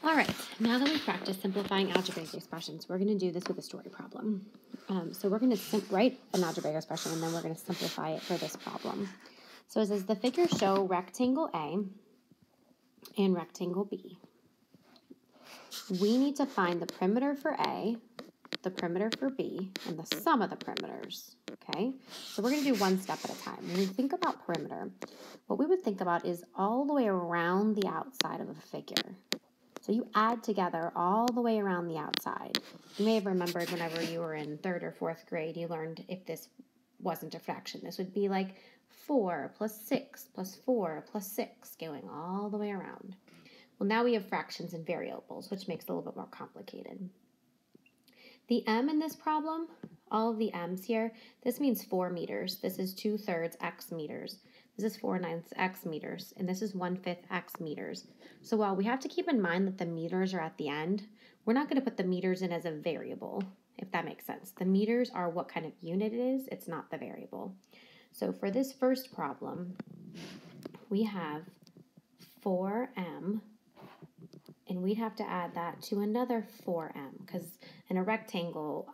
All right, now that we've practiced simplifying algebraic expressions, we're going to do this with a story problem. So we're going to write an algebraic expression, and then we're going to simplify it for this problem. So it says the figures show rectangle A and rectangle B. We need to find the perimeter for A, the perimeter for B, and the sum of the perimeters, okay? So we're going to do one step at a time. When we think about perimeter, what we would think about is all the way around the outside of a figure. So you add together all the way around the outside. You may have remembered whenever you were in 3rd or 4th grade, you learned if this wasn't a fraction. This would be like 4 plus 6 plus 4 plus 6 going all the way around. Well, now we have fractions and variables, which makes it a little bit more complicated. The m in this problem, all of the m's here, this means 4 meters. This is 2/3 x meters. This is 4/9 x meters, and this is 1/5 x meters. So while we have to keep in mind that the meters are at the end, we're not going to put the meters in as a variable, if that makes sense. The meters are what kind of unit it is, it's not the variable. So for this first problem, we have 4m, and we'd have to add that to another 4m, because in a rectangle,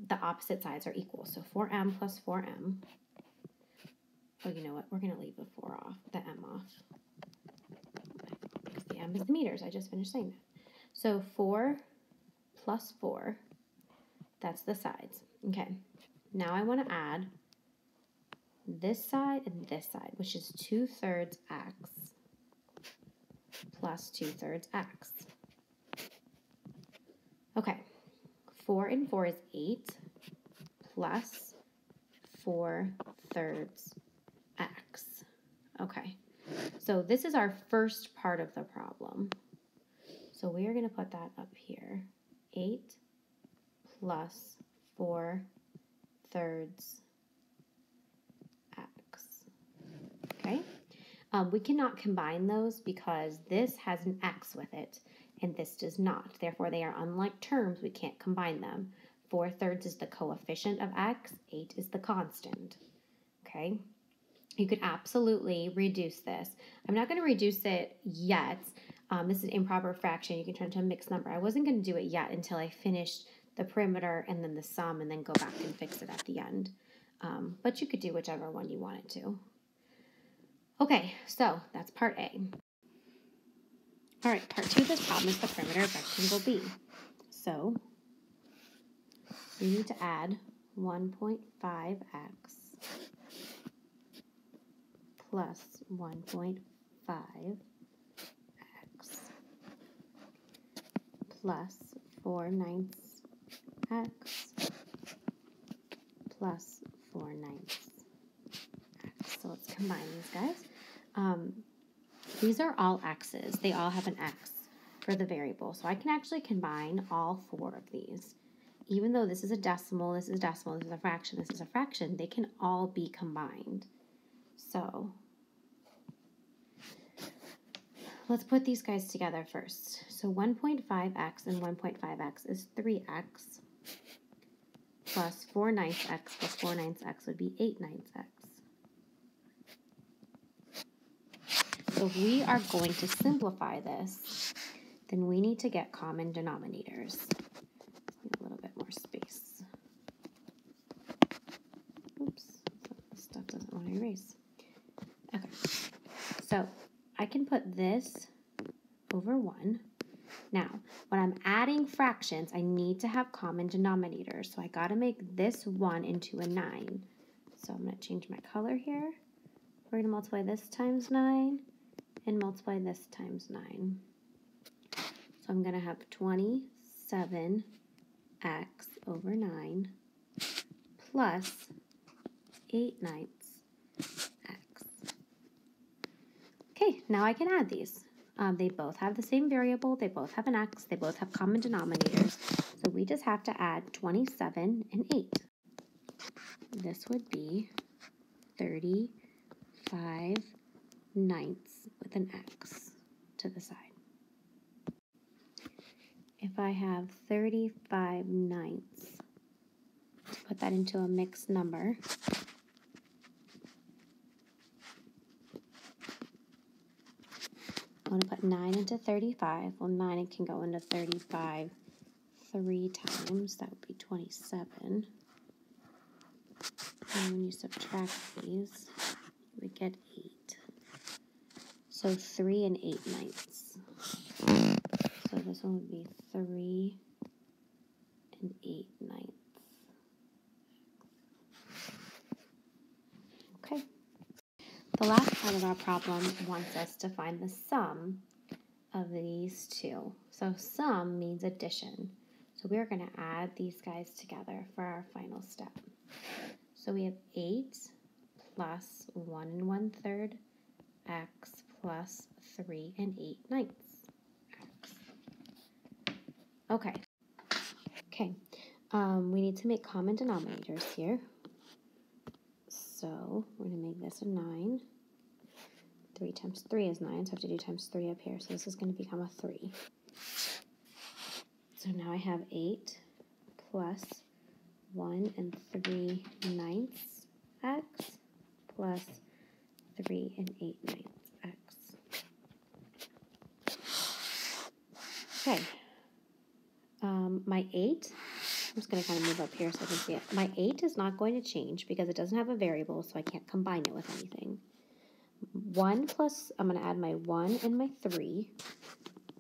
the opposite sides are equal. So 4m plus 4m. Oh, you know what? We're going to leave the 4 off, the m off. Because the m is the meters. I just finished saying that. So 4 plus 4, that's the sides. Okay. Now I want to add this side and this side, which is 2/3 x plus 2/3 x. Okay. 4 and 4 is 8 plus 4/3 x. Okay, so this is our first part of the problem. So we are going to put that up here. 8 plus 4/3 x. Okay, we cannot combine those because this has an x with it and this does not. Therefore, they are unlike terms. We can't combine them. 4/3 is the coefficient of x. 8 is the constant. Okay. You could absolutely reduce this. I'm not going to reduce it yet. This is an improper fraction. You can turn it into a mixed number. I wasn't going to do it yet until I finished the perimeter and then the sum and then go back and fix it at the end. But you could do whichever one you wanted to. Okay, so that's part A. All right, part 2 of this problem is the perimeter of rectangle B. So we need to add 1.5x plus 1.5x plus 4/9 x plus 4/9 x. So let's combine these guys. These are all x's. They all have an x for the variable. So I can actually combine all 4 of these. Even though this is a decimal, this is a decimal, this is a fraction, this is a fraction, they can all be combined. So let's put these guys together first. So 1.5x and 1.5x is 3x plus 4/9 x plus 4/9 x would be 8/9 x. So if we are going to simplify this, then we need to get common denominators. Need a little bit more space. Oops, this stuff doesn't want to erase. Okay, so I can put this over 1. Now, when I'm adding fractions, I need to have common denominators. So I got to make this 1 into a 9. So I'm going to change my color here. We're going to multiply this times 9 and multiply this times 9. So I'm going to have 27x over 9 plus 8/9 x. Okay, now I can add these. They both have the same variable, they both have an x, they both have common denominators, so we just have to add 27 and 8. This would be 35/9 with an x to the side. If I have 35/9, to put that into a mixed number, want to put 9 into 35. Well, 9 can go into 35 3 times. That would be 27. And when you subtract these, you would get 8. So 3 and 8/9. So this one would be 3 and 8/9. Okay. The last part of our problem wants us to find the sum of these two. So sum means addition. So we're going to add these guys together for our final step. So we have 8 plus 1 1/3 x plus 3 and 8/9 x. Okay. We need to make common denominators here. So we're going to make this a 9. 3 times 3 is 9, so I have to do times 3 up here. So this is going to become a 3. So now I have 8 plus 1 3/9 x plus 3 and 8/9 x. Okay. My 8, I'm just going to kind of move up here so I can see it. My 8 is not going to change because it doesn't have a variable, so I can't combine it with anything. 1 plus, I'm going to add my 1 and my 3.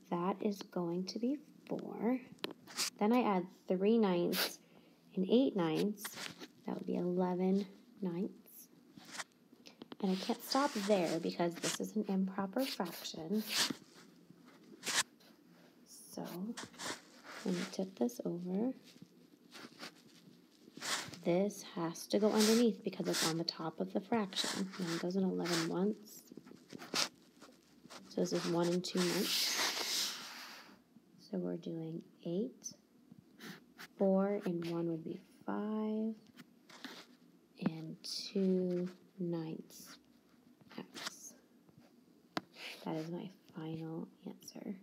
That is going to be 4. Then I add 3/9 and 8/9. That would be 11/9. And I can't stop there because this is an improper fraction. So when you tip this over, this has to go underneath because it's on the top of the fraction. 9 goes in 11 once. So this is 1 and 2/9. So we're doing 8. 4 and 1 would be 5. And 2/9 x. That is my final answer.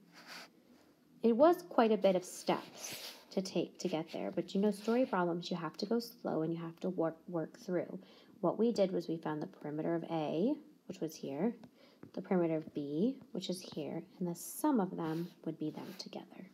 It was quite a bit of steps to take to get there, but you know, story problems, you have to go slow and you have to work through. What we did was we found the perimeter of A, which was here, the perimeter of B, which is here, and the sum of them would be them together.